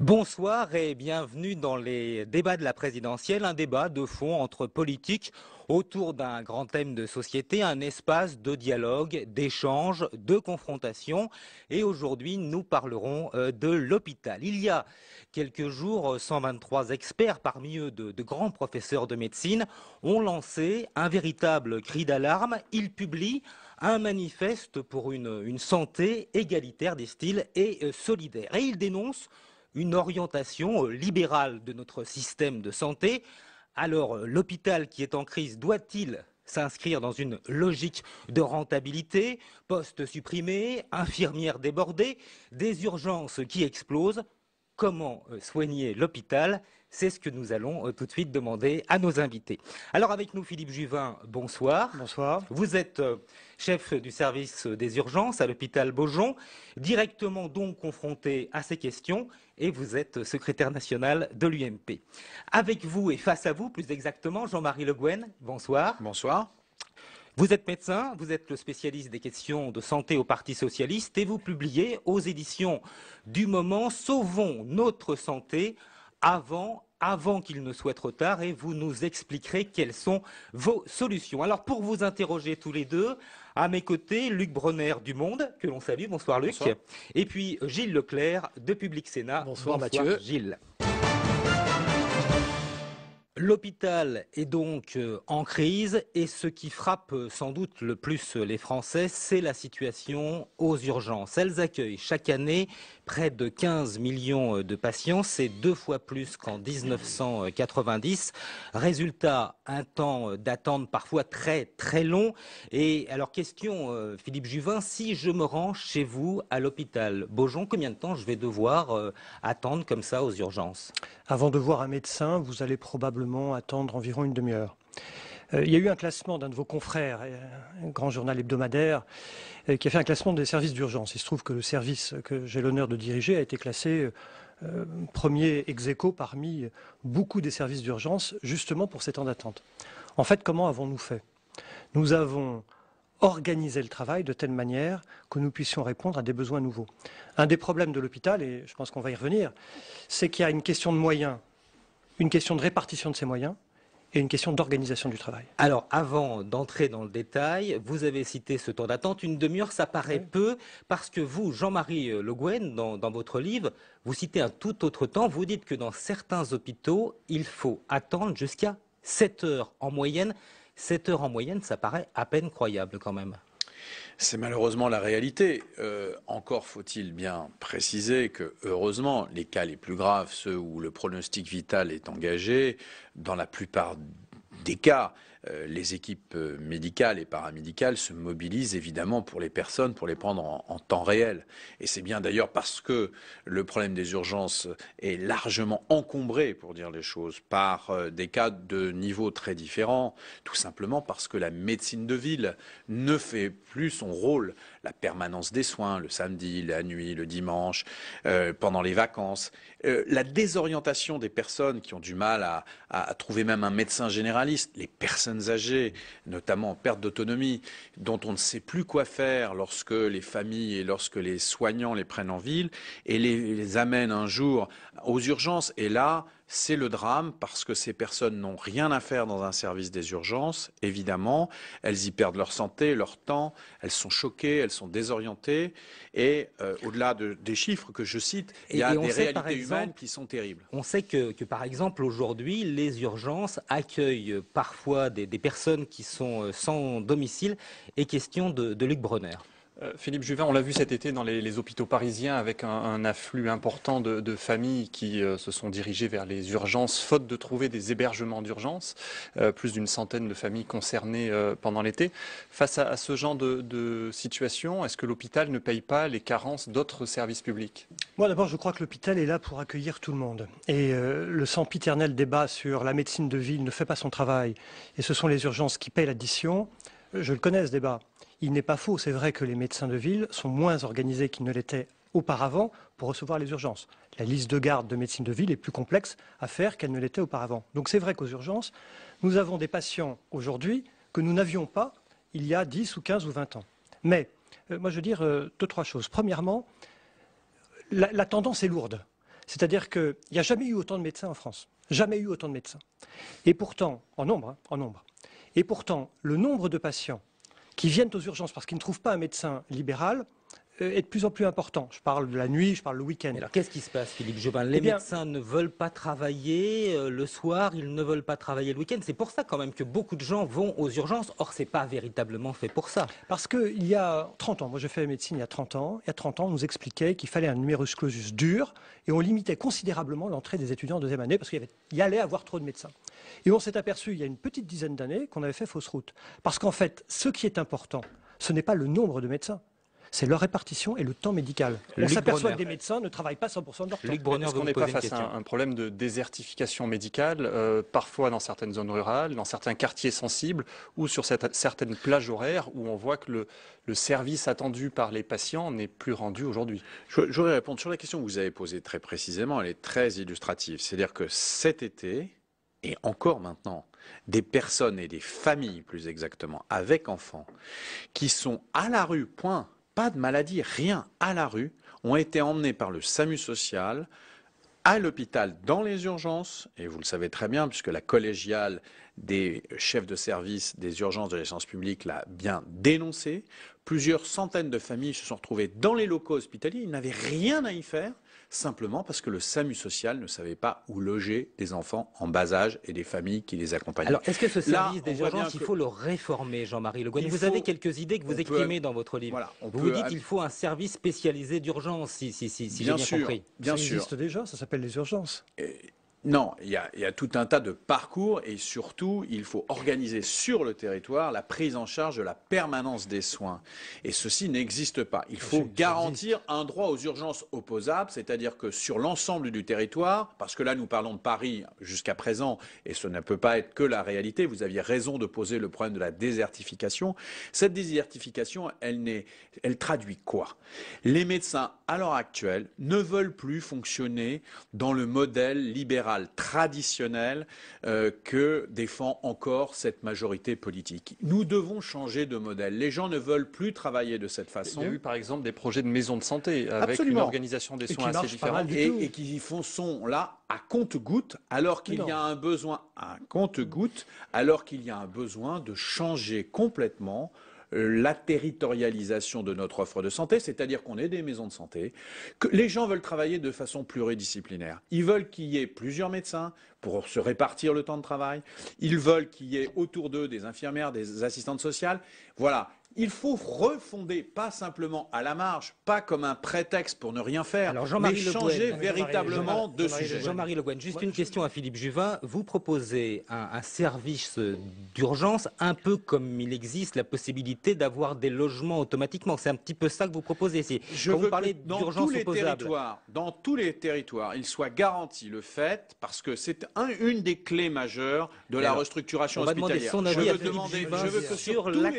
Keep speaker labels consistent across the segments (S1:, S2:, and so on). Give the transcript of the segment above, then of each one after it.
S1: Bonsoir et bienvenue dans les débats de la présidentielle, un débat de fond entre politiques autour d'un grand thème de société, un espace de dialogue, d'échange, de confrontation. Et aujourd'hui, nous parlerons de l'hôpital. Il y a quelques jours, 123 experts, parmi eux de grands professeurs de médecine, ont lancé un véritable cri d'alarme. Ils publient un manifeste pour une santé égalitaire, disent-ils, et solidaire. Et ils dénoncent une orientation libérale de notre système de santé. Alors, l'hôpital qui est en crise doit-il s'inscrire dans une logique de rentabilité, postes supprimés, infirmières débordées, des urgences qui explosent? Comment soigner l'hôpital? C'est ce que nous allons tout de suite demander à nos invités. Alors avec nous, Philippe Juvin, bonsoir.
S2: Bonsoir.
S1: Vous êtes chef du service des urgences à l'hôpital Beaujon, directement donc confronté à ces questions, et vous êtes secrétaire national de l'UMP. Avec vous et face à vous, plus exactement, Jean-Marie Le Guen, bonsoir.
S3: Bonsoir.
S1: Vous êtes médecin, vous êtes le spécialiste des questions de santé au Parti socialiste et vous publiez aux éditions du Moment Sauvons notre santé avant qu'il ne soit trop tard, et vous nous expliquerez quelles sont vos solutions. Alors pour vous interroger tous les deux, à mes côtés, Luc Bronner du Monde, que l'on salue, bonsoir Luc,
S3: Bonsoir.
S1: Et puis Gilles Leclerc de Public Sénat.
S2: Bonsoir Mathieu.
S1: Gilles. L'hôpital est donc en crise et ce qui frappe sans doute le plus les Français, c'est la situation aux urgences. Elles accueillent chaque année près de 15 millions de patients, c'est 2 fois plus qu'en 1990. Résultat, un temps d'attente parfois très très long. Et alors question Philippe Juvin, si je me rends chez vous à l'hôpital Beaujon, combien de temps je vais devoir attendre comme ça aux urgences?
S2: Avant de voir un médecin, vous allez probablement attendre environ une demi-heure. Il y a eu un classement d'un de vos confrères, un grand journal hebdomadaire, qui a fait un classement des services d'urgence. Il se trouve que le service que j'ai l'honneur de diriger a été classé premier ex aequo parmi beaucoup des services d'urgence, justement pour ces temps d'attente. En fait, comment avons-nous fait? Nous avons organisé le travail de telle manière que nous puissions répondre à des besoins nouveaux. Un des problèmes de l'hôpital, et je pense qu'on va y revenir, c'est qu'il y a une question de moyens, une question de répartition de ces moyens et une question d'organisation du travail.
S1: Alors, avant d'entrer dans le détail, vous avez cité ce temps d'attente. Une demi-heure, ça paraît peu, parce que vous, Jean-Marie Le Guen, dans votre livre, vous citez un tout autre temps. Vous dites que dans certains hôpitaux, il faut attendre jusqu'à 7 heures en moyenne. 7 heures en moyenne, ça paraît à peine croyable quand même.
S3: C'est malheureusement la réalité. Encore faut-il bien préciser que, heureusement, les cas les plus graves, ceux où le pronostic vital est engagé, dans la plupart des cas, les équipes médicales et paramédicales se mobilisent évidemment pour les personnes, pour les prendre en temps réel. Et c'est bien d'ailleurs parce que le problème des urgences est largement encombré, pour dire les choses, par des cas de niveaux très différents, tout simplement parce que la médecine de ville ne fait plus son rôle. La permanence des soins, le samedi, la nuit, le dimanche, pendant les vacances, la désorientation des personnes qui ont du mal à trouver même un médecin généraliste, les personnes âgées, notamment en perte d'autonomie, dont on ne sait plus quoi faire lorsque les familles et lorsque les soignants les prennent en ville et les amènent un jour aux urgences. Et là, c'est le drame parce que ces personnes n'ont rien à faire dans un service des urgences, évidemment. Elles y perdent leur santé, leur temps, elles sont choquées, elles sont désorientées. Et au-delà des chiffres que je cite, il y a des réalités humaines qui sont terribles.
S1: On sait que par exemple, aujourd'hui, les urgences accueillent parfois des personnes qui sont sans domicile. Et question de Luc Bronner.
S4: Philippe Juvin, on l'a vu cet été dans les hôpitaux parisiens avec un afflux important de familles qui se sont dirigées vers les urgences, faute de trouver des hébergements d'urgence. Plus d'une centaine de familles concernées pendant l'été. Face à ce genre de situation, est-ce que l'hôpital ne paye pas les carences d'autres services publics?
S2: Moi d'abord, je crois que l'hôpital est là pour accueillir tout le monde. Et le sempiternel débat sur la médecine de ville ne fait pas son travail. Et ce sont les urgences qui payent l'addition. Je le connais ce débat. Il n'est pas faux, c'est vrai que les médecins de ville sont moins organisés qu'ils ne l'étaient auparavant pour recevoir les urgences. La liste de garde de médecine de ville est plus complexe à faire qu'elle ne l'était auparavant. Donc c'est vrai qu'aux urgences, nous avons des patients aujourd'hui que nous n'avions pas il y a 10 ou 15 ou 20 ans. Mais moi je veux dire deux, trois choses. Premièrement, la tendance est lourde. C'est-à-dire qu'il n'y a jamais eu autant de médecins en France. Jamais eu autant de médecins. Et pourtant, en nombre. Et pourtant, le nombre de patients qui viennent aux urgences parce qu'ils ne trouvent pas un médecin libéral est de plus en plus important. Je parle de la nuit, je parle le week-end.
S1: Alors qu'est-ce qui se passe, Philippe Juvin? Les médecins ne veulent pas travailler le soir, ils ne veulent pas travailler le week-end. C'est pour ça quand même que beaucoup de gens vont aux urgences. Or, c'est pas véritablement fait pour ça.
S2: Parce qu'il y a 30 ans, moi j'ai fait la médecine il y a 30 ans, il y a 30 ans on nous expliquait qu'il fallait un numerus clausus dur et on limitait considérablement l'entrée des étudiants en deuxième année parce qu'il y allait avoir trop de médecins. Et on s'est aperçu il y a une petite dizaine d'années qu'on avait fait fausse route. Parce qu'en fait, ce qui est important, ce n'est pas le nombre de médecins. C'est leur répartition et le temps médical. On s'aperçoit que des médecins ne travaillent pas 100% de leur temps.
S4: Est-ce qu'on n'est pas face à un problème de désertification médicale, parfois dans certaines zones rurales, dans certains quartiers sensibles, ou sur certaines plages horaires où on voit que le service attendu par les patients n'est plus rendu aujourd'hui?
S3: Je voudrais répondre sur la question que vous avez posée très précisément. Elle est très illustrative. C'est-à-dire que cet été, et encore maintenant, des personnes et des familles, plus exactement, avec enfants, qui sont à la rue, point. Pas de maladie, rien, à la rue, ont été emmenés par le SAMU social à l'hôpital dans les urgences, et vous le savez très bien, puisque la collégiale des chefs de service des urgences de la séance publique l'a bien dénoncé. Plusieurs centaines de familles se sont retrouvées dans les locaux hospitaliers, ils n'avaient rien à y faire, simplement parce que le SAMU social ne savait pas où loger des enfants en bas âge et des familles qui les accompagnaient.
S1: Alors, est-ce que ce service des urgences, il faut le réformer, Jean-Marie Le Guen? Vous avez quelques idées que vous exprimez dans votre livre. Voilà, vous dites qu'il faut un service spécialisé d'urgence, si j'ai bien compris.
S2: Bien sûr. Ça existe déjà, ça s'appelle les urgences.
S3: Non, il y a tout un tas de parcours et surtout, il faut organiser sur le territoire la prise en charge de la permanence des soins. Et ceci n'existe pas. Il faut garantir un droit aux urgences opposables, c'est-à-dire que sur l'ensemble du territoire, parce que là nous parlons de Paris jusqu'à présent, et ce ne peut pas être que la réalité, vous aviez raison de poser le problème de la désertification. Cette désertification, elle traduit quoi? Les médecins, à l'heure actuelle, ne veulent plus fonctionner dans le modèle libéral traditionnel que défend encore cette majorité politique. Nous devons changer de modèle. Les gens ne veulent plus travailler de cette façon.
S4: Il y a eu par exemple des projets de maisons de santé avec une organisation des soins assez différente.
S3: Et qui sont là à compte-gouttes alors qu'il y a un besoin de changer complètement la territorialisation de notre offre de santé, c'est-à-dire qu'on ait des maisons de santé, que les gens veulent travailler de façon pluridisciplinaire. Ils veulent qu'il y ait plusieurs médecins pour se répartir le temps de travail. Ils veulent qu'il y ait autour d'eux des infirmières, des assistantes sociales. Voilà. Il faut refonder, pas simplement à la marge, pas comme un prétexte pour ne rien faire, mais changer véritablement de sujet.
S1: Jean-Marie Le Guen, juste une question à Philippe Juvin. Vous proposez un service d'urgence un peu comme il existe la possibilité d'avoir des logements automatiquement. C'est un petit peu ça que vous proposez.
S3: Quand vous parlez d'urgence opposable, dans tous les territoires, il soit garanti le fait, parce que c'est une des clés majeures de la restructuration hospitalière.
S1: On va demander son avis à Philippe Juvin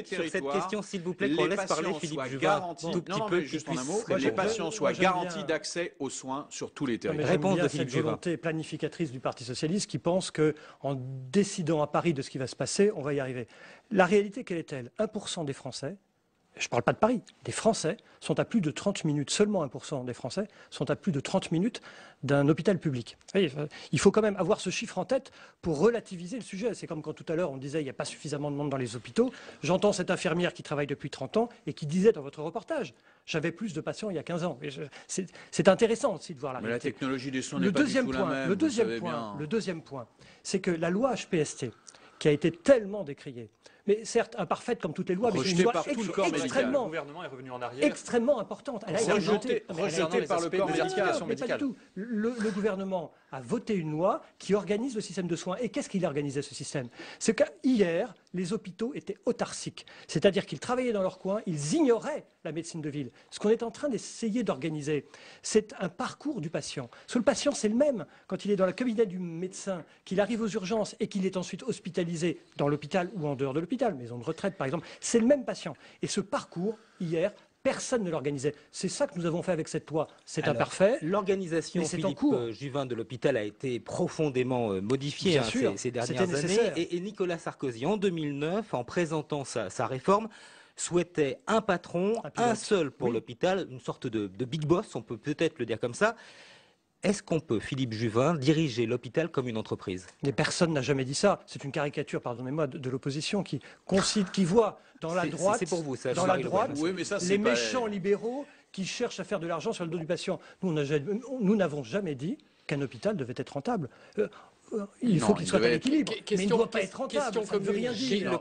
S1: sur cette question, s'il vous plaît, qu'on laisse parler Philippe Juvin tout petit peu,
S3: juste en un mot, que les patients soient garantis d'accès aux soins sur tous les territoires.
S2: Réponse de Philippe Juvin. Cette volonté planificatrice du Parti socialiste qui pense qu'en décidant à Paris de ce qui va se passer, on va y arriver. La réalité, quelle est-elle? 1% des Français, je ne parle pas de Paris, des Français sont à plus de 30 minutes, seulement 1% des Français sont à plus de 30 minutes d'un hôpital public. Il faut quand même avoir ce chiffre en tête pour relativiser le sujet. C'est comme quand tout à l'heure on disait il n'y a pas suffisamment de monde dans les hôpitaux. J'entends cette infirmière qui travaille depuis 30 ans et qui disait dans votre reportage j'avais plus de patients il y a 15 ans. C'est intéressant aussi de voir la réalité.
S3: Mais la technologie des soins n'est pas du tout la même.
S2: Le deuxième point, c'est que la loi HPST, qui a été tellement décriée, mais certes imparfaite comme toutes les lois, mais une loi extrêmement,
S4: le gouvernement est revenu en arrière.
S2: Extrêmement importante. Elle a été
S3: rejetée par le corps médical.
S2: Mais pas du tout. Le gouvernement a voté une loi qui organise le système de soins. Et qu'est-ce qu'il organisait, ce système? C'est qu'hier, les hôpitaux étaient autarciques. C'est-à-dire qu'ils travaillaient dans leur coin, ils ignoraient la médecine de ville. Ce qu'on est en train d'essayer d'organiser, c'est un parcours du patient. Parce que le patient, c'est le même quand il est dans le cabinet du médecin, qu'il arrive aux urgences et qu'il est ensuite hospitalisé dans l'hôpital ou en dehors de l'hôpital, maison de retraite par exemple. C'est le même patient. Et ce parcours, hier, personne ne l'organisait. C'est ça que nous avons fait avec cette loi. C'est imparfait.
S1: L'organisation, Philippe Juvin, de l'hôpital a été profondément modifiée ces dernières années. Et Nicolas Sarkozy, en 2009, en présentant sa réforme, souhaitait un patron, un seul pour l'hôpital, une sorte de big boss, on peut peut-être le dire comme ça. est-ce qu'on peut, Philippe Juvin, diriger l'hôpital comme une entreprise?
S2: Mais personne n'a jamais dit ça. C'est une caricature, pardonnez-moi, de l'opposition qui voit dans la droite,
S1: c'est pour vous, ça,
S2: dans la droite
S3: Oui, mais ça,
S2: les
S3: pas...
S2: méchants libéraux qui cherchent à faire de l'argent sur le dos du patient. Nous n'avons jamais dit qu'un hôpital devait être rentable. Il faut qu'il soit à l'équilibre, mais il ne doit pas être rentable. Ça ne veut rien dire.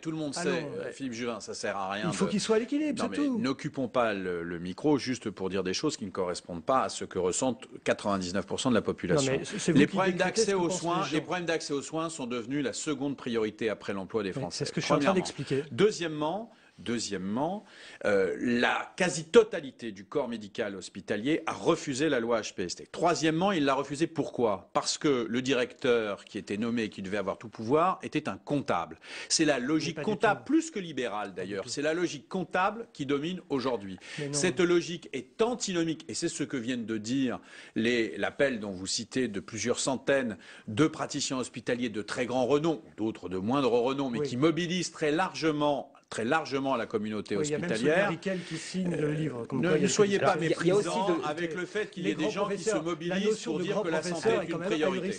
S3: Tout le monde sait, Philippe Juvin, ça sert à rien.
S2: Il faut qu'il soit à l'équilibre, c'est tout.
S3: N'occupons pas le micro juste pour dire des choses qui ne correspondent pas à ce que ressentent 99% de la population. Les problèmes d'accès aux soins sont devenus la seconde priorité après l'emploi des Français.
S2: C'est ce que je suis en train d'expliquer.
S3: Deuxièmement, la quasi-totalité du corps médical hospitalier a refusé la loi HPST. Troisièmement, il l'a refusé pourquoi? Parce que le directeur qui était nommé et qui devait avoir tout pouvoir était un comptable. C'est la logique comptable, plus que libérale d'ailleurs, c'est la logique comptable qui domine aujourd'hui. Cette logique est antinomique, et c'est ce que viennent de dire l'appel dont vous citez de plusieurs centaines de praticiens hospitaliers de très grand renom, d'autres de moindre renom, mais qui mobilisent très largement la communauté hospitalière.
S2: Il y a même Riquel qui signe le livre.
S3: Ne soyez pas méprisants avec le fait qu'il y ait des gens qui se mobilisent pour dire que la santé est une priorité.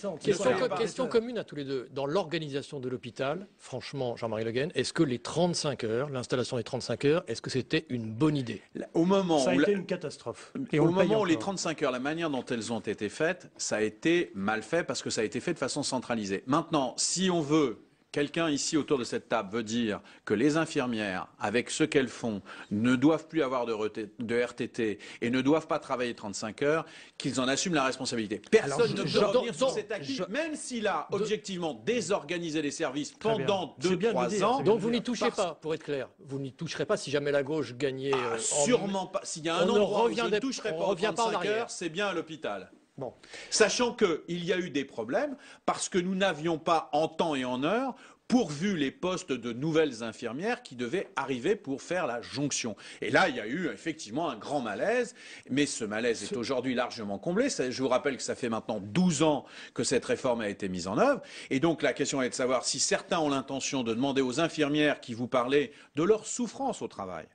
S5: Question commune à tous les deux. Dans l'organisation de l'hôpital, franchement, Jean-Marie Le Guen, est-ce que les 35 heures, l'installation des 35 heures, est-ce que c'était une bonne idée?
S2: Ça a été une catastrophe.
S3: Au moment où les 35 heures, la manière dont elles ont été faites, ça a été mal fait parce que ça a été fait de façon centralisée. Maintenant, si on veut... Quelqu'un ici autour de cette table veut dire que les infirmières, avec ce qu'elles font, ne doivent plus avoir de RTT et ne doivent pas travailler 35 heures, qu'ils en assument la responsabilité. Personne ne peut revenir sur cet acquis, même s'il a objectivement désorganisé les services pendant 2-3 ans.
S5: Donc vous n'y touchez pas, pour être clair. Vous n'y toucherez pas si jamais la gauche gagnait.
S3: Sûrement pas. S'il y a un endroit où je ne toucherai pas aux 35 heures, c'est bien à l'hôpital.
S5: Bon.
S3: Sachant qu'il y a eu des problèmes parce que nous n'avions pas en temps et en heure pourvu les postes de nouvelles infirmières qui devaient arriver pour faire la jonction. Et là, il y a eu effectivement un grand malaise, mais ce malaise est aujourd'hui largement comblé. Je vous rappelle que ça fait maintenant 12 ans que cette réforme a été mise en œuvre. Et donc la question est de savoir si certains ont l'intention de demander aux infirmières qui vous parlaient de leur souffrance au travail,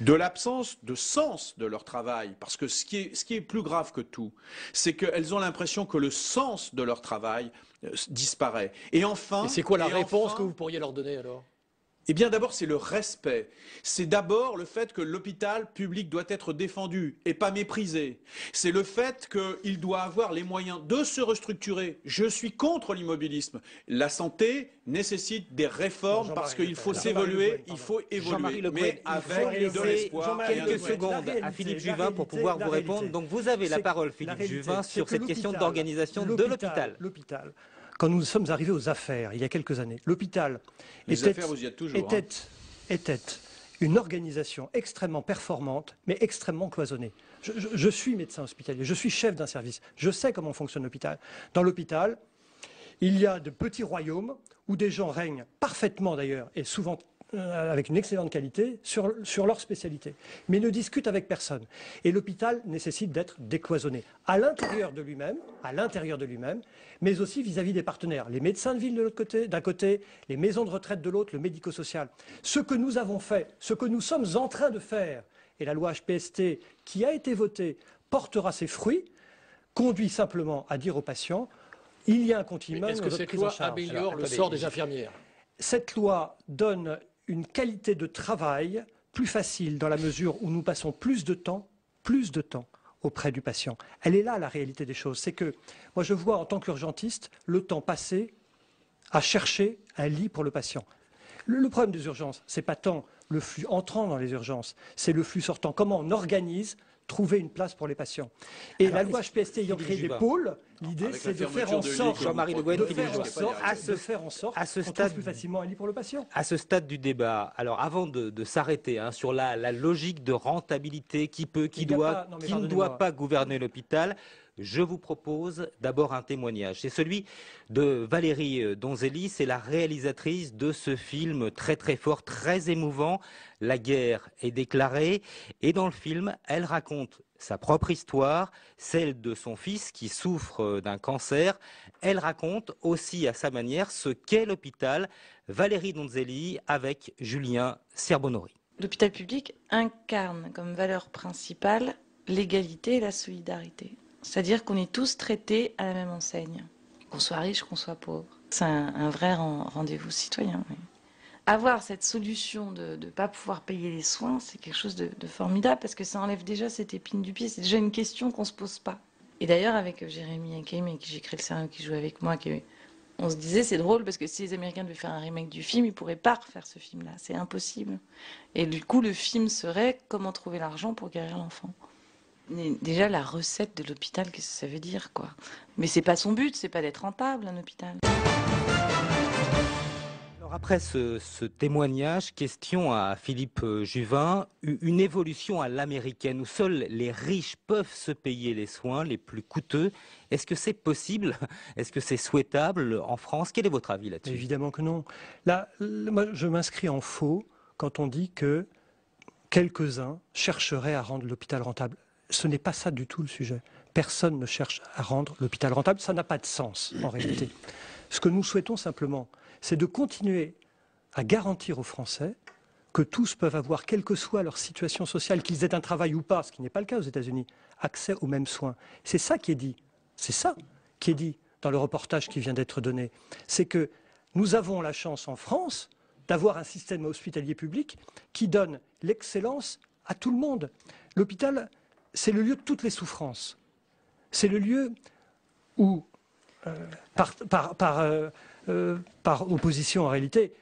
S3: de l'absence de sens de leur travail, parce que ce qui est plus grave que tout, c'est qu'elles ont l'impression que le sens de leur travail disparaît. Et enfin...
S5: Et c'est quoi la réponse que vous pourriez leur donner alors?
S3: Eh bien d'abord c'est le respect. C'est d'abord le fait que l'hôpital public doit être défendu et pas méprisé. C'est le fait qu'il doit avoir les moyens de se restructurer. Je suis contre l'immobilisme. La santé nécessite des réformes parce qu'il faut s'évoluer, il faut évoluer. Mais avec de l'espoir.
S1: Quelques secondes à Philippe Juvin pour pouvoir vous répondre. Donc vous avez la parole, Philippe Juvin, sur cette question d'organisation de l'hôpital.
S2: L'hôpital. Quand nous sommes arrivés aux affaires, il y a quelques années, l'hôpital était une organisation extrêmement performante, mais extrêmement cloisonnée. Je suis médecin hospitalier, je suis chef d'un service, je sais comment fonctionne l'hôpital. Dans l'hôpital, il y a de petits royaumes où des gens règnent parfaitement d'ailleurs, et souvent avec une excellente qualité, sur leur spécialité. Mais ils ne discutent avec personne. Et l'hôpital nécessite d'être décloisonné à l'intérieur de lui-même, mais aussi vis-à-vis des partenaires. Les médecins de ville de l'autre côté, d'un côté, les maisons de retraite de l'autre, le médico-social. Ce que nous avons fait, ce que nous sommes en train de faire, et la loi HPST qui a été votée portera ses fruits, conduit simplement à dire aux patients, il y a un continuum de prise en charge.
S5: Est-ce que cette loi améliore le sort des infirmières?
S2: Cette loi donne une qualité de travail plus facile dans la mesure où nous passons plus de temps auprès du patient. Elle est là la réalité des choses. C'est que moi je vois en tant qu'urgentiste le temps passé à chercher un lit pour le patient. Le problème des urgences, c'est pas tant le flux entrant dans les urgences, c'est le flux sortant. Comment on organise trouver une place pour les patients. Et la loi HPST ayant créé des pôles, l'idée c'est de faire en sorte qu'on trouve plus facilement un lit pour le patient.
S1: À ce stade du débat, alors avant de s'arrêter sur la logique de rentabilité qui ne doit pas gouverner l'hôpital, je vous propose d'abord un témoignage. C'est celui de Valérie Donzelli, c'est la réalisatrice de ce film très très fort, très émouvant. La guerre est déclarée et dans le film, elle raconte sa propre histoire, celle de son fils qui souffre d'un cancer. Elle raconte aussi à sa manière ce qu'est l'hôpital. Valérie Donzelli avec Julien Cerbonori.
S6: L'hôpital public incarne comme valeur principale l'égalité et la solidarité. C'est-à-dire qu'on est tous traités à la même enseigne, qu'on soit riche, qu'on soit pauvre. C'est un vrai rendez-vous citoyen. Oui. Avoir cette solution de ne pas pouvoir payer les soins, c'est quelque chose de formidable parce que ça enlève déjà cette épine du pied. C'est déjà une question qu'on ne se pose pas. Et d'ailleurs, avec Jérémy Hakeim, avec qui j'ai créé le scénario, qui joue avec moi, on se disait, c'est drôle parce que si les Américains devaient faire un remake du film, ils ne pourraient pas refaire ce film-là. C'est impossible. Et du coup, le film serait comment trouver l'argent pour guérir l'enfant. Déjà, la recette de l'hôpital, qu'est-ce que ça veut dire, quoi? Mais c'est pas son but, c'est pas d'être rentable, un hôpital.
S1: Alors après ce témoignage, question à Philippe Juvin, une évolution à l'américaine où seuls les riches peuvent se payer les soins les plus coûteux. Est-ce que c'est possible? Est-ce que c'est souhaitable en France? Quel est votre avis là-dessus?
S2: Évidemment que non. Là, moi, je m'inscris en faux quand on dit que quelques-uns chercheraient à rendre l'hôpital rentable. Ce n'est pas ça du tout le sujet. Personne ne cherche à rendre l'hôpital rentable. Ça n'a pas de sens en réalité. Ce que nous souhaitons simplement, c'est de continuer à garantir aux Français que tous peuvent avoir, quelle que soit leur situation sociale, qu'ils aient un travail ou pas, ce qui n'est pas le cas aux États-Unis, accès aux mêmes soins. C'est ça qui est dit. C'est ça qui est dit dans le reportage qui vient d'être donné. C'est que nous avons la chance en France d'avoir un système hospitalier public qui donne l'excellence à tout le monde. L'hôpital, c'est le lieu de toutes les souffrances. C'est le lieu où, par opposition en réalité,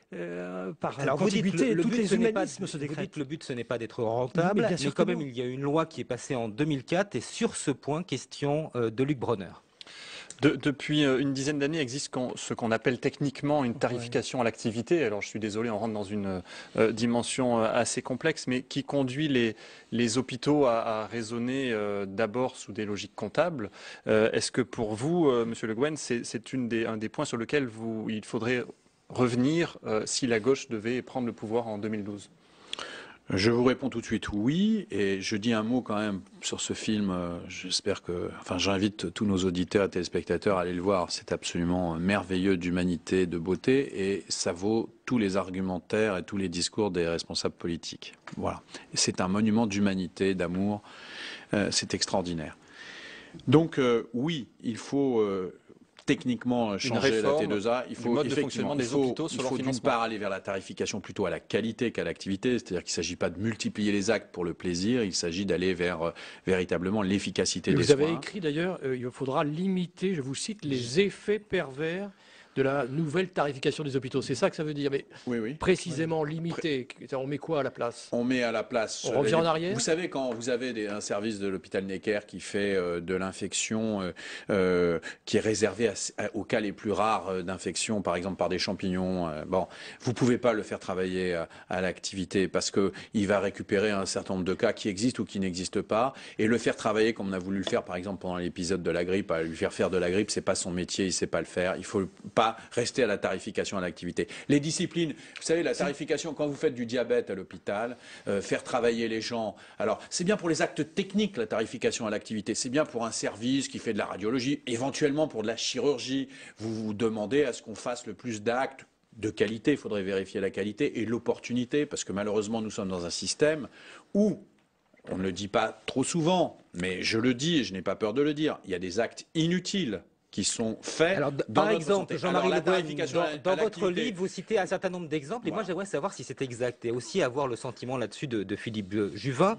S2: par contiguïté, tous les humanismes se décrètent.
S1: Le but, ce n'est pas d'être rentable, mais quand même,
S2: non.
S1: il y a une loi qui est passée en 2004, et sur ce point, question de Luc Bronner.
S4: Depuis une dizaine d'années existe ce qu'on appelle techniquement une tarification à l'activité. Alors je suis désolé, on rentre dans une dimension assez complexe, mais qui conduit les hôpitaux à raisonner d'abord sous des logiques comptables. Est-ce que pour vous, Monsieur Le Guen, c'est un des points sur lesquels il faudrait revenir si la gauche devait prendre le pouvoir en 2012 ?
S3: Je vous réponds tout de suite oui, et je dis un mot quand même sur ce film. J'invite tous nos auditeurs et téléspectateurs à aller le voir. C'est absolument merveilleux d'humanité, de beauté, et ça vaut tous les argumentaires et tous les discours des responsables politiques. Voilà. C'est un monument d'humanité, d'amour. C'est extraordinaire. Donc oui, il faut techniquement changer la T2A, il faut effectivement d'une part aller vers la tarification plutôt à la qualité qu'à l'activité, c'est-à-dire qu'il ne s'agit pas de multiplier les actes pour le plaisir, il s'agit d'aller vers véritablement l'efficacité des soins.
S5: Vous avez écrit d'ailleurs, il faudra limiter, je vous cite, les effets pervers de la nouvelle tarification des hôpitaux. C'est ça que ça veut dire. Mais
S3: oui.
S5: Précisément limité, on met quoi à la place?
S3: On met à la place...
S5: On revient en arrière?
S3: Vous savez, quand vous avez un service de l'hôpital Necker qui fait de l'infection, qui est réservé aux cas les plus rares d'infection, par exemple par des champignons, vous ne pouvez pas le faire travailler à l'activité parce qu'il va récupérer un certain nombre de cas qui existent ou qui n'existent pas, et le faire travailler comme on a voulu le faire, par exemple, pendant l'épisode de la grippe, lui faire de la grippe, c'est pas son métier, il sait pas le faire, il faut pas rester à la tarification à l'activité. Les disciplines, vous savez, la tarification, quand vous faites du diabète à l'hôpital, faire travailler les gens, alors c'est bien pour les actes techniques, la tarification à l'activité, c'est bien pour un service qui fait de la radiologie, éventuellement pour de la chirurgie, vous demandez à ce qu'on fasse le plus d'actes de qualité, il faudrait vérifier la qualité et l'opportunité, parce que malheureusement nous sommes dans un système où, on ne le dit pas trop souvent, mais je le dis et je n'ai pas peur de le dire, il y a des actes inutiles qui sont faits.
S1: Alors, par exemple, Jean-Marie Le Guen, dans votre livre, vous citez un certain nombre d'exemples, et moi j'aimerais savoir si c'est exact, et aussi avoir le sentiment là-dessus de Philippe Juvin.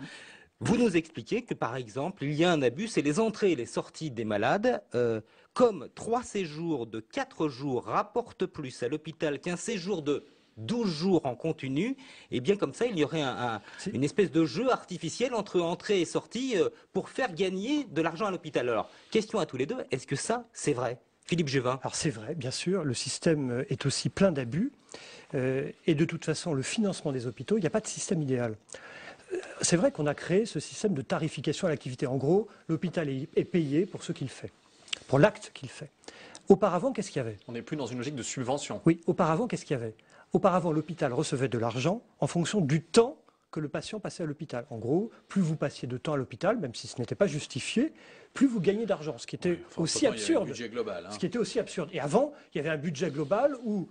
S1: Vous nous expliquez que, par exemple, il y a un abus, c'est les entrées et les sorties des malades. Comme 3 séjours de 4 jours rapportent plus à l'hôpital qu'un séjour de 12 jours en continu, et bien comme ça, il y aurait une espèce de jeu artificiel entre entrée et sortie pour faire gagner de l'argent à l'hôpital. Alors, question à tous les deux, est-ce que ça, c'est vrai? Philippe Juvin.
S2: Alors c'est vrai, bien sûr, le système est aussi plein d'abus, et de toute façon, le financement des hôpitaux, il n'y a pas de système idéal. C'est vrai qu'on a créé ce système de tarification à l'activité. En gros, l'hôpital est payé pour ce qu'il fait, pour l'acte qu'il fait. Auparavant, qu'est-ce qu'il y avait?
S4: On n'est plus dans une logique de subvention.
S2: Oui, auparavant, qu'est-ce qu'il y avait? Auparavant, l'hôpital recevait de l'argent en fonction du temps que le patient passait à l'hôpital. En gros, plus vous passiez de temps à l'hôpital, même si ce n'était pas justifié, plus vous gagnez d'argent, ce qui était aussi absurde.
S3: Il y avait un budget global,
S2: Ce qui était aussi absurde. Et avant, il y avait un budget global où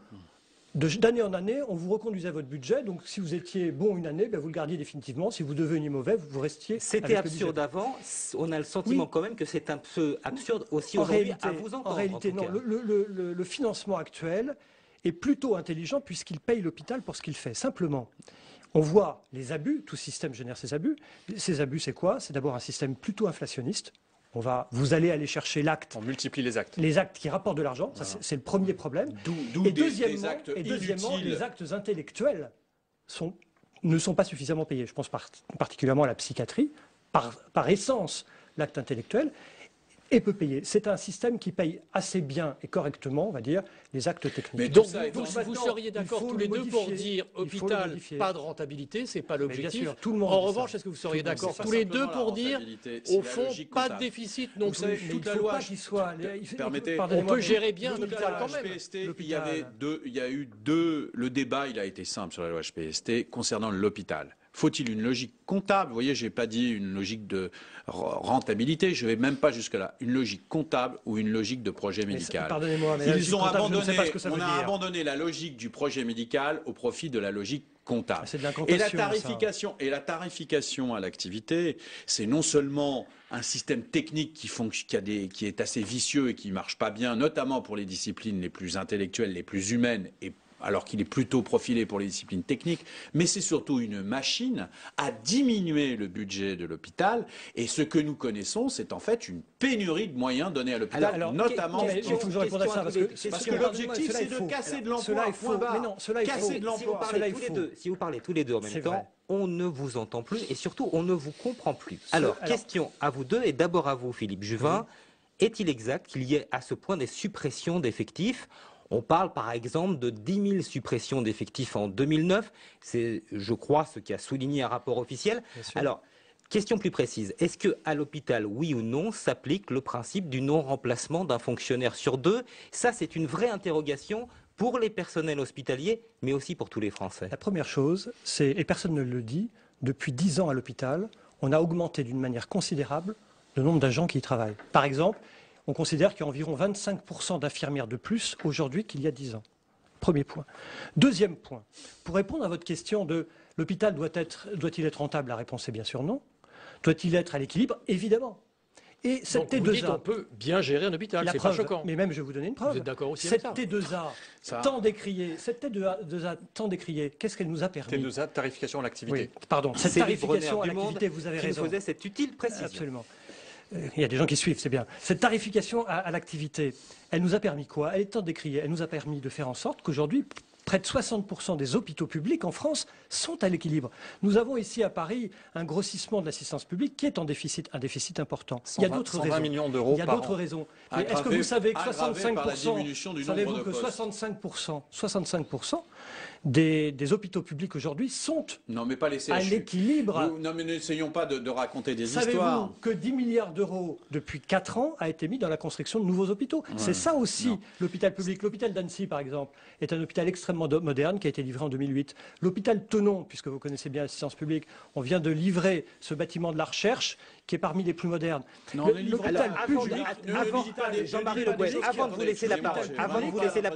S2: d'année en année, on vous reconduisait votre budget. Donc, si vous étiez bon une année, vous le gardiez définitivement. Si vous deveniez mauvais, vous restiez.
S1: C'était absurde avant. On a le sentiment quand même que c'est un peu absurde aussi aujourd'hui à vous entendre.
S2: En réalité, non. Le financement actuel est plutôt intelligent puisqu'il paye l'hôpital pour ce qu'il fait. Simplement, on voit les abus. Tout système génère ses abus. Ces abus, c'est quoi? C'est d'abord un système plutôt inflationniste. Vous allez aller chercher l'acte.
S4: On multiplie les actes.
S2: Les actes qui rapportent de l'argent, ça c'est le premier problème.
S3: D'où
S2: deuxièmement,
S3: inutiles.
S2: les actes intellectuels ne sont pas suffisamment payés. Je pense particulièrement à la psychiatrie. Par essence, l'acte intellectuel est peu payé. C'est un système qui paye assez bien et correctement, on va dire, les actes techniques.
S5: Mais donc vous seriez d'accord tous les deux pour dire hôpital, pas de rentabilité, c'est pas l'objectif. En revanche, est-ce que vous seriez d'accord tous les deux pour dire, au fond, pas de déficit non plus?
S3: Toute la loi qui soit.
S5: Permettez, on peut gérer bien un hôpital quand même.
S3: Le débat, il a été simple sur la loi HPST concernant l'hôpital. Faut-il une logique comptable? Vous voyez, je n'ai pas dit une logique de rentabilité, je ne vais même pas jusque-là. Une logique comptable ou une logique de projet médical.
S2: Pardonnez-moi, mais
S3: on a abandonné la logique du projet médical au profit de la logique comptable. Et la tarification à l'activité, c'est non seulement un système technique qui est assez vicieux et qui ne marche pas bien, notamment pour les disciplines les plus intellectuelles, les plus humaines, alors qu'il est plutôt profilé pour les disciplines techniques, mais c'est surtout une machine à diminuer le budget de l'hôpital. Et ce que nous connaissons, c'est en fait une pénurie de moyens donnés à l'hôpital, notamment.
S2: Il faut que je réponde à ça,
S3: parce que l'objectif, c'est de casser de l'emploi. Casser de l'emploi.
S1: Si vous parlez tous les deux en même temps, on ne vous entend plus et surtout, on ne vous comprend plus. Alors, question à vous deux et d'abord à vous, Philippe Juvin. Est-il exact qu'il y ait à ce point des suppressions d'effectifs ? On parle par exemple de 10 000 suppressions d'effectifs en 2009. C'est, je crois, ce qu'a souligné un rapport officiel. Alors, question plus précise. Est-ce qu'à l'hôpital, oui ou non, s'applique le principe du non-remplacement d'un fonctionnaire sur deux? Ça, c'est une vraie interrogation pour les personnels hospitaliers, mais aussi pour tous les Français.
S2: La première chose, c'est, et personne ne le dit, depuis 10 ans à l'hôpital, on a augmenté d'une manière considérable le nombre d'agents qui y travaillent. Par exemple, on considère qu'il y a environ 25% d'infirmières de plus aujourd'hui qu'il y a 10 ans. Premier point. Deuxième point. Pour répondre à votre question de l'hôpital doit-il être rentable? La réponse est bien sûr non. Doit-il être à l'équilibre? Évidemment. Et cette
S5: T2A, vous dites on peut bien gérer un hôpital, c'est pas choquant.
S2: Mais même, je vais vous donner une preuve.
S5: Vous êtes d'accord aussi
S2: cette
S5: avec
S2: ça? T2A, tant décriée, qu'est-ce qu'elle nous a permis?
S4: T2A, tarification à l'activité.
S2: Oui, pardon, cette tarification à l'activité, vous avez raison.
S1: Qui faisait cette utile précision.
S2: Absolument. Il y a des gens qui suivent, c'est bien. Cette tarification à l'activité, elle nous a permis quoi? Elle est tant décriée. Elle nous a permis de faire en sorte qu'aujourd'hui, près de 60% des hôpitaux publics en France sont à l'équilibre. Nous avons ici à Paris un grossissement de l'assistance publique qui est en déficit, un déficit important. Il y a d'autres raisons.
S4: Millions d'euros
S2: Il y a d'autres raisons. Est-ce que vous savez que 65% des hôpitaux publics aujourd'hui sont à l'équilibre?
S3: Non, mais n'essayons pas de raconter des histoires.
S2: Savez-vous que 10 milliards d'euros depuis 4 ans a été mis dans la construction de nouveaux hôpitaux? C'est ça aussi l'hôpital public. L'hôpital d'Annecy, par exemple, est un hôpital extrêmement moderne qui a été livré en 2008. L'hôpital Thonon, puisque vous connaissez bien l'assistance publique, on vient de livrer ce bâtiment de la recherche qui est parmi les plus modernes.
S1: L'hôpital public, Jean-Marie Le Guen, avant de vous laisser la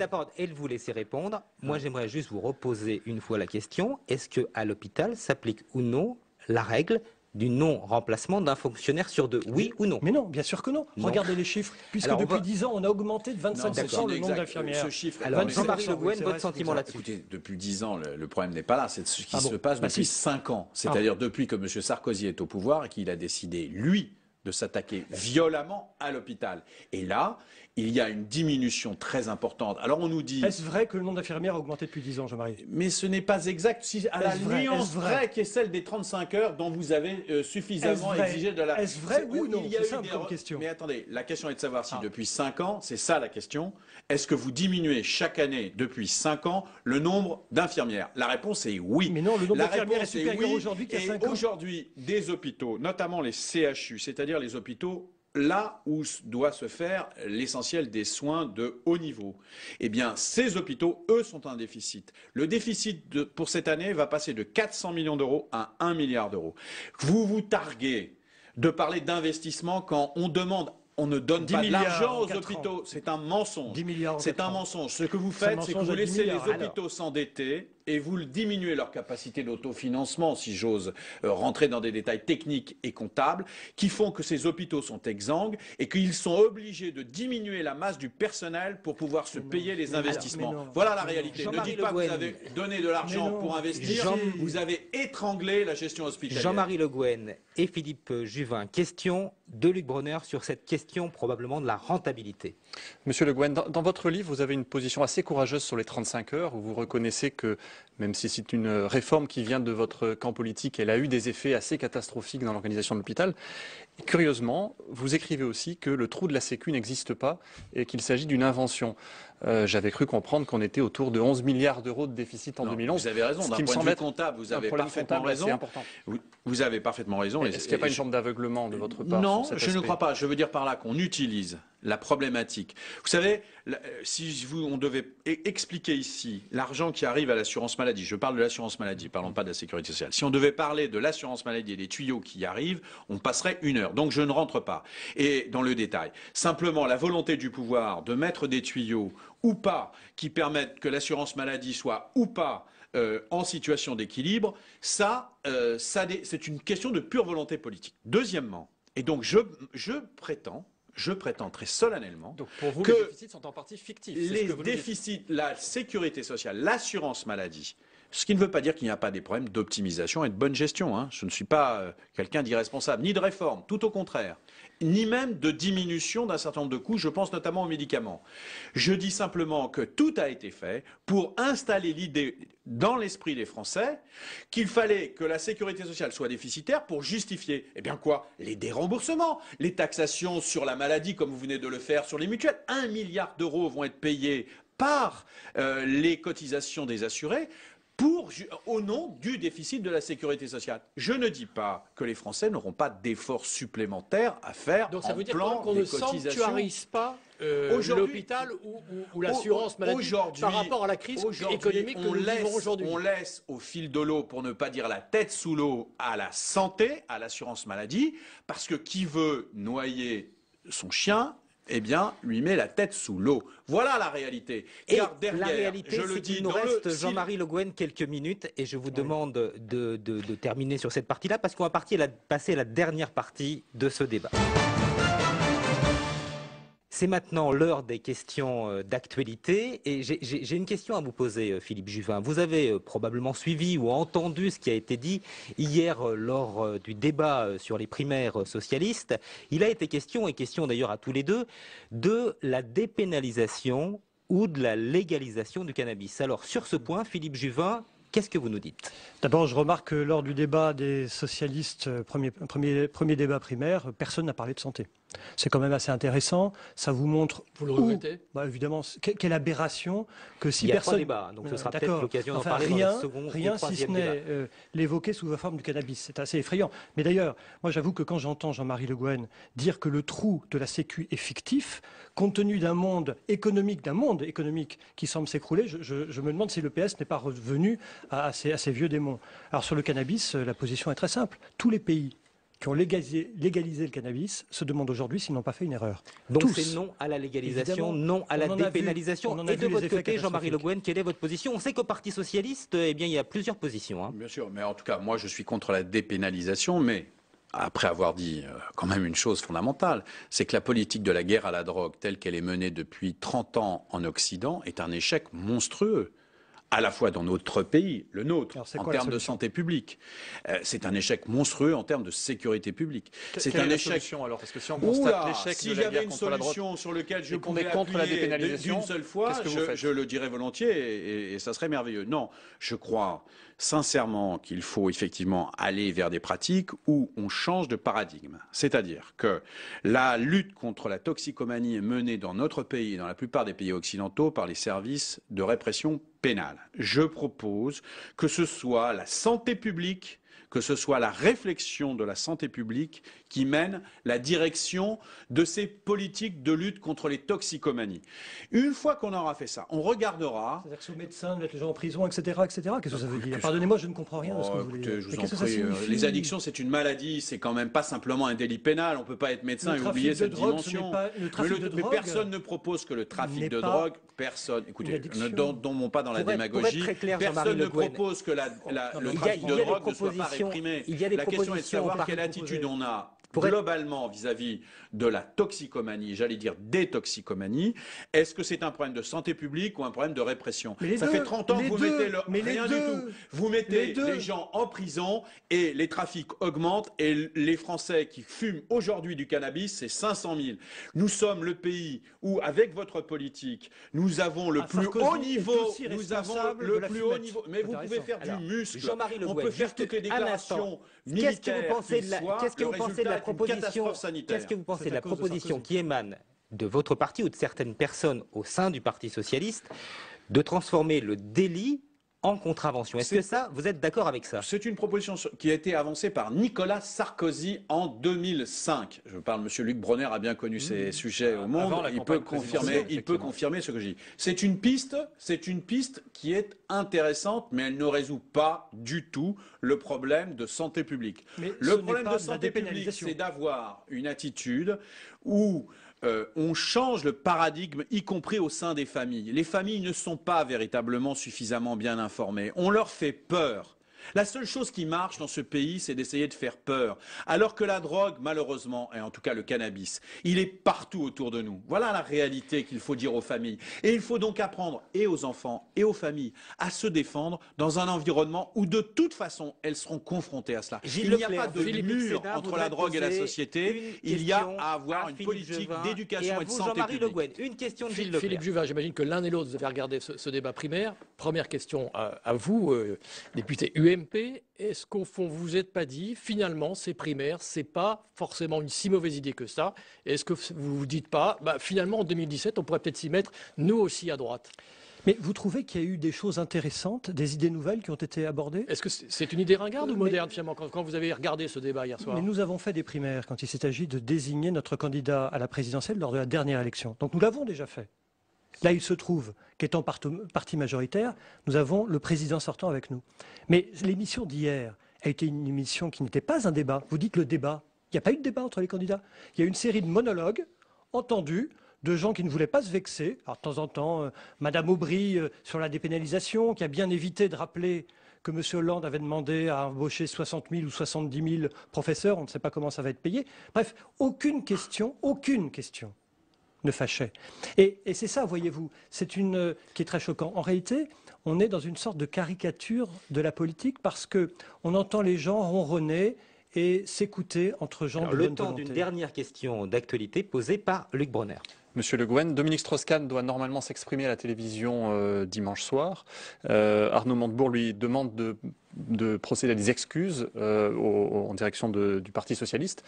S1: parole, et de vous laisser répondre, moi j'aimerais juste vous reposer une fois la question. Est-ce qu'à l'hôpital s'applique ou non la règle du non-remplacement d'un fonctionnaire sur deux, oui ou non?
S2: Mais non, bien sûr que non. Regardez les chiffres, puisque depuis 10 ans, on a augmenté de 25% le nombre d'infirmières.
S1: Alors, Jean-Marie Le Guen, votre sentiment là-dessus?
S3: Écoutez, depuis 10 ans, le problème n'est pas là, c'est ce qui se passe depuis 5 ans. C'est-à-dire depuis que M. Sarkozy est au pouvoir et qu'il a décidé, lui, de s'attaquer violemment à l'hôpital. Et là, il y a une diminution très importante. Alors on nous dit...
S2: Est-ce vrai que le nombre d'infirmières a augmenté depuis 10 ans, Jean-Marie?
S3: Mais ce n'est pas exact. Si, à la nuance vraie qui est celle des 35 heures dont vous avez suffisamment exigé de la...
S2: Est-ce vrai, oui ou non? C'est simple comme question.
S3: Mais attendez, la question est de savoir si depuis 5 ans, c'est ça la question, est-ce que vous diminuez chaque année depuis 5 ans le nombre d'infirmières? La réponse est oui.
S2: Mais non, le nombre d'infirmières est supérieur aujourd'hui qu'il y a 5 ans.
S3: Aujourd'hui, des hôpitaux, notamment les CHU, c'est-à-dire les hôpitaux là où doit se faire l'essentiel des soins de haut niveau. Eh bien, ces hôpitaux, eux, sont en déficit. Le déficit pour cette année va passer de 400 millions d'euros à 1 milliard d'euros. Vous vous targuez de parler d'investissement quand on demande On ne donne pas de l'argent aux hôpitaux. C'est un mensonge.
S2: 10 milliards.
S3: C'est un mensonge. Ce que vous faites, c'est que vous laissez les hôpitaux s'endetter et vous diminuez leur capacité d'autofinancement, si j'ose rentrer dans des détails techniques et comptables, qui font que ces hôpitaux sont exsangues et qu'ils sont obligés de diminuer la masse du personnel pour pouvoir se payer les investissements. Voilà la réalité. Ne dites pas que vous avez donné de l'argent pour investir, vous avez étranglé la gestion hospitalière.
S1: Jean-Marie Le Guen et Philippe Juvin, question de Luc Bronner sur cette question probablement de la rentabilité.
S4: Monsieur Le Guen, dans votre livre, vous avez une position assez courageuse sur les 35 heures, où vous reconnaissez que, même si c'est une réforme qui vient de votre camp politique, elle a eu des effets assez catastrophiques dans l'organisation de l'hôpital. Curieusement, vous écrivez aussi que le trou de la Sécu n'existe pas et qu'il s'agit d'une invention. J'avais cru comprendre qu'on était autour de 11 milliards d'euros de déficit en 2011.
S3: Vous avez raison, d'un point de vue comptable, vous avez parfaitement raison. Vous avez parfaitement raison.
S4: Est-ce qu'il n'y a pas une forme d'aveuglement de votre part?
S3: Non, je ne crois pas. Je veux dire par là qu'on utilise la problématique. Vous savez, si on devait expliquer ici l'argent qui arrive à l'assurance maladie, je parle de l'assurance maladie, parlons pas de la sécurité sociale. Si on devait parler de l'assurance maladie et des tuyaux qui y arrivent, on passerait 1 heure. Donc je ne rentre pas dans le détail. Simplement, la volonté du pouvoir de mettre des tuyaux ou pas qui permettent que l'assurance maladie soit ou pas en situation d'équilibre, c'est une question de pure volonté politique. Deuxièmement, et donc je prétends très solennellement
S4: donc pour vous,
S3: que
S4: les déficits sont en partie fictifs.
S3: Les déficits, la sécurité sociale, l'assurance maladie, ce qui ne veut pas dire qu'il n'y a pas des problèmes d'optimisation et de bonne gestion. Hein. Je ne suis pas quelqu'un d'irresponsable, ni de réforme, tout au contraire, ni même de diminution d'un certain nombre de coûts, je pense notamment aux médicaments. Je dis simplement que tout a été fait pour installer l'idée dans l'esprit des Français qu'il fallait que la sécurité sociale soit déficitaire pour justifier, eh bien quoi, les déremboursements, les taxations sur la maladie comme vous venez de le faire sur les mutuelles. 1 milliard d'euros vont être payés par les cotisations des assurés au nom du déficit de la sécurité sociale. Je ne dis pas que les Français n'auront pas d'efforts supplémentaires à faire.
S5: Donc ça veut dire
S3: plan
S5: qu'on ne sanctuarise pas l'hôpital ou l'assurance maladie par rapport à la crise économique que nous vivons aujourd'hui.
S3: On laisse au fil de l'eau, pour ne pas dire la tête sous l'eau, à la santé, à l'assurance maladie, parce que qui veut noyer son chien, eh bien, lui met la tête sous l'eau. Voilà la réalité.
S1: Car derrière, la réalité, c'est qu'il nous reste, Jean-Marie Le Guen, quelques minutes, et je vous demande de terminer sur cette partie-là, parce qu'on va passer à la dernière partie de ce débat. C'est maintenant l'heure des questions d'actualité et j'ai une question à vous poser, Philippe Juvin. Vous avez probablement suivi ou entendu ce qui a été dit hier lors du débat sur les primaires socialistes. Il a été question, et question d'ailleurs à tous les deux, de la dépénalisation ou de la légalisation du cannabis. Alors sur ce point, Philippe Juvin, qu'est-ce que vous nous dites?
S2: D'abord, je remarque que lors du débat des socialistes, premier débat primaire, personne n'a parlé de santé. C'est quand même assez intéressant. Ça vous montre.
S5: Vous le regrettez?
S2: Évidemment. Quelle aberration que si
S1: personne. Il y a
S2: personne.
S1: 3 débats, donc ce sera peut-être l'occasion d'en parler dans le second
S2: rien
S1: et
S2: si ce
S1: troisième
S2: n'est l'évoquer sous la forme du cannabis. C'est assez effrayant. Mais d'ailleurs, moi j'avoue que quand j'entends Jean-Marie Le Guen dire que le trou de la Sécu est fictif, compte tenu d'un monde économique qui semble s'écrouler, je me demande si le PS n'est pas revenu à ces vieux démons. Alors sur le cannabis, la position est très simple. Tous les pays qui ont légalisé le cannabis se demandent aujourd'hui s'ils n'ont pas fait une erreur.
S1: Donc c'est non à la légalisation, non à la dépénalisation. Et de votre côté, Jean-Marie Le Guen, quelle est votre position? On sait qu'au Parti socialiste, il y a plusieurs positions. Hein.
S3: Bien sûr, mais en tout cas, moi je suis contre la dépénalisation, mais après avoir dit quand même une chose fondamentale, c'est que la politique de la guerre à la drogue, telle qu'elle est menée depuis 30 ans en Occident, est un échec monstrueux. À la fois dans notre pays, le nôtre, en termes de santé publique. C'est un échec monstrueux en termes de sécurité publique.
S4: C'est un échec. Solution, alors, parce que si on constate l'échec
S3: de la guerre contre la drogue, si j'avais une solution sur laquelle je pouvais appuyer d'une seule fois, je le dirais volontiers et ça serait merveilleux. Non, je crois sincèrement qu'il faut effectivement aller vers des pratiques où on change de paradigme. C'est-à-dire que la lutte contre la toxicomanie est menée dans notre pays et dans la plupart des pays occidentaux par les services de répression pénale. Je propose que ce soit la santé publique, que ce soit la réflexion de la santé publique qui mène la direction de ces politiques de lutte contre les toxicomanies. Une fois qu'on aura fait ça, on regardera...
S2: C'est-à-dire que c'est aux médecins de mettre les gens en prison, etc. etc. Qu'est-ce que ça veut dire? Pardonnez-moi, je ne comprends rien de ce que vous voulez dire.
S3: Je vous en prie, les addictions, c'est une maladie, c'est quand même pas simplement un délit pénal. On ne peut pas être médecin et oublier cette dimension. Mais personne ne propose que le trafic de drogue, personne, écoutez, ne tombons pas dans la démagogie, personne ne propose que le trafic de drogue ne soit pas réprimé. La question est de savoir quelle attitude on a globalement vis-à-vis de la toxicomanie, j'allais dire des toxicomanies. Est-ce que c'est un problème de santé publique ou un problème de répression? Ça fait 30 ans que vous mettez rien du tout. Vous mettez les gens en prison et les trafics augmentent et les Français qui fument aujourd'hui du cannabis, c'est 500 000. Nous sommes le pays où, avec votre politique, nous avons le plus haut niveau. Nous avons le plus haut niveau. Mais vous pouvez faire du muscle. On peut faire toutes les déclarations militaires.
S1: Qu'est-ce que vous pensez de la proposition? Qu'est-ce que vous pensez de la proposition qui émane de votre parti ou de certaines personnes au sein du Parti socialiste de transformer le délit en contravention? Est-ce que ça, vous êtes d'accord avec ça?
S3: C'est une proposition qui a été avancée par Nicolas Sarkozy en 2005. Je parle, Monsieur Luc Bronner a bien connu ces sujets au monde. Il peut confirmer ce que je dis. C'est une piste qui est intéressante, mais elle ne résout pas du tout le problème de santé publique. Le problème de santé publique, c'est d'avoir une attitude où on change le paradigme, y compris au sein des familles. Les familles ne sont pas véritablement suffisamment bien informées. On leur fait peur. La seule chose qui marche dans ce pays, c'est d'essayer de faire peur. Alors que la drogue, malheureusement, et en tout cas le cannabis, il est partout autour de nous. Voilà la réalité qu'il faut dire aux familles. Et il faut donc apprendre et aux enfants et aux familles à se défendre dans un environnement où de toute façon, elles seront confrontées à cela. Il n'y a pas de mur entre la drogue et la société. Il y a à avoir une politique d'éducation et de santé publique.
S1: Une question de
S5: Philippe Juvin, j'imagine que l'un et l'autre, vous avez regardé ce débat primaire. Première question à vous, député UMP. Est-ce qu'au fond, vous vous êtes pas dit, finalement, ces primaires, c'est pas forcément une si mauvaise idée que ça? Est-ce que vous vous dites pas, finalement, en 2017, on pourrait peut-être s'y mettre, nous aussi, à droite?
S2: Mais vous trouvez qu'il y a eu des choses intéressantes, des idées nouvelles qui ont été abordées?
S5: Est-ce que c'est une idée ringarde ou moderne, finalement, quand vous avez regardé ce débat hier soir?
S2: Mais nous avons fait des primaires quand il s'est agi de désigner notre candidat à la présidentielle lors de la dernière élection. Donc nous l'avons déjà fait. Là, il se trouve qu'étant parti majoritaire, nous avons le président sortant avec nous. Mais l'émission d'hier a été une émission qui n'était pas un débat. Vous dites le débat. Il n'y a pas eu de débat entre les candidats. Il y a eu une série de monologues entendus de gens qui ne voulaient pas se vexer. Alors de temps en temps, Madame Aubry sur la dépénalisation, qui a bien évité de rappeler que M. Hollande avait demandé à embaucher 60 000 ou 70 000 professeurs. On ne sait pas comment ça va être payé. Bref, aucune question ne fâchait. Et c'est ça, voyez-vous, qui est très choquant. En réalité, on est dans une sorte de caricature de la politique parce qu'on entend les gens ronronner et s'écouter entre gens de bonne volonté.
S1: Le temps d'une dernière question d'actualité posée par Luc Bronner.
S4: Monsieur Le Guen, Dominique Strauss-Kahn doit normalement s'exprimer à la télévision dimanche soir. Arnaud Montebourg lui demande de procéder à des excuses en direction du Parti socialiste.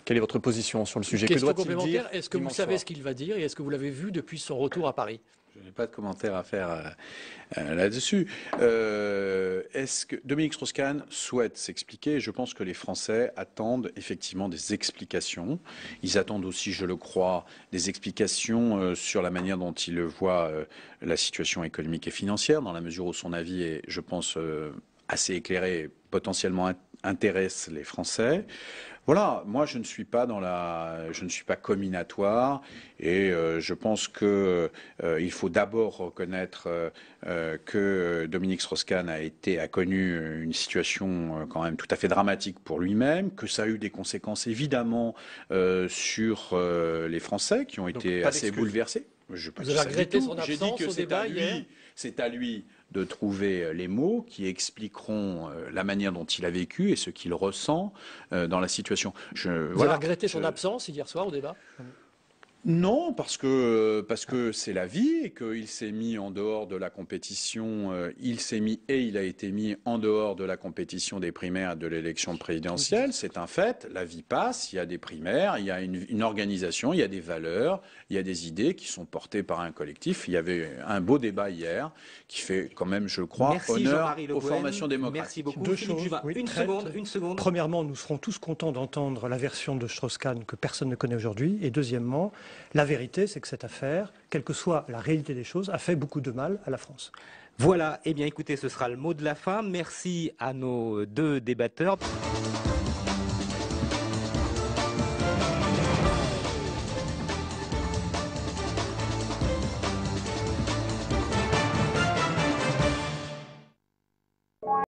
S4: Quelle est votre position sur le sujet?
S5: Question complémentaire, est-ce que vous savez ce qu'il va dire et est-ce que vous l'avez vu depuis son retour à Paris?
S3: Je n'ai pas de commentaire à faire là-dessus. Est-ce que Dominique Strauss-Kahn souhaite s'expliquer? Je pense que les Français attendent effectivement des explications. Ils attendent aussi, je le crois, des explications sur la manière dont ils voient la situation économique et financière, dans la mesure où son avis est, je pense, assez éclairé et potentiellement intéresse les Français. Voilà, moi je ne suis pas comminatoire et je pense que il faut d'abord reconnaître que Dominique Strauss-Kahn a connu une situation quand même tout à fait dramatique pour lui-même, que ça a eu des conséquences évidemment sur les Français qui ont été assez bouleversés.
S5: Vous avez regretté son absence au débat hier?
S3: C'est à lui de trouver les mots qui expliqueront la manière dont il a vécu et ce qu'il ressent dans la situation.
S5: Vous avez regretté son absence hier soir au débat?
S3: Non, parce que c'est la vie et qu'il s'est mis en dehors de la compétition. Il a été mis en dehors de la compétition des primaires et de l'élection présidentielle. C'est un fait. La vie passe. Il y a des primaires, il y a une organisation, il y a des valeurs, il y a des idées qui sont portées par un collectif. Il y avait un beau débat hier qui fait quand même, je crois,
S1: Merci
S3: honneur
S1: Jean-Marie Le
S3: aux
S1: Guen.
S3: formations démocratiques.
S1: Merci beaucoup.
S2: Deux
S1: Philippe
S2: choses,
S1: Juvin.
S2: oui,
S1: Une seconde.
S2: Premièrement, nous serons tous contents d'entendre la version de Strauss-Kahn que personne ne connaît aujourd'hui. Et deuxièmement, la vérité, c'est que cette affaire, quelle que soit la réalité des choses, a fait beaucoup de mal à la France.
S1: Voilà, eh bien écoutez, ce sera le mot de la fin. Merci à nos deux débatteurs.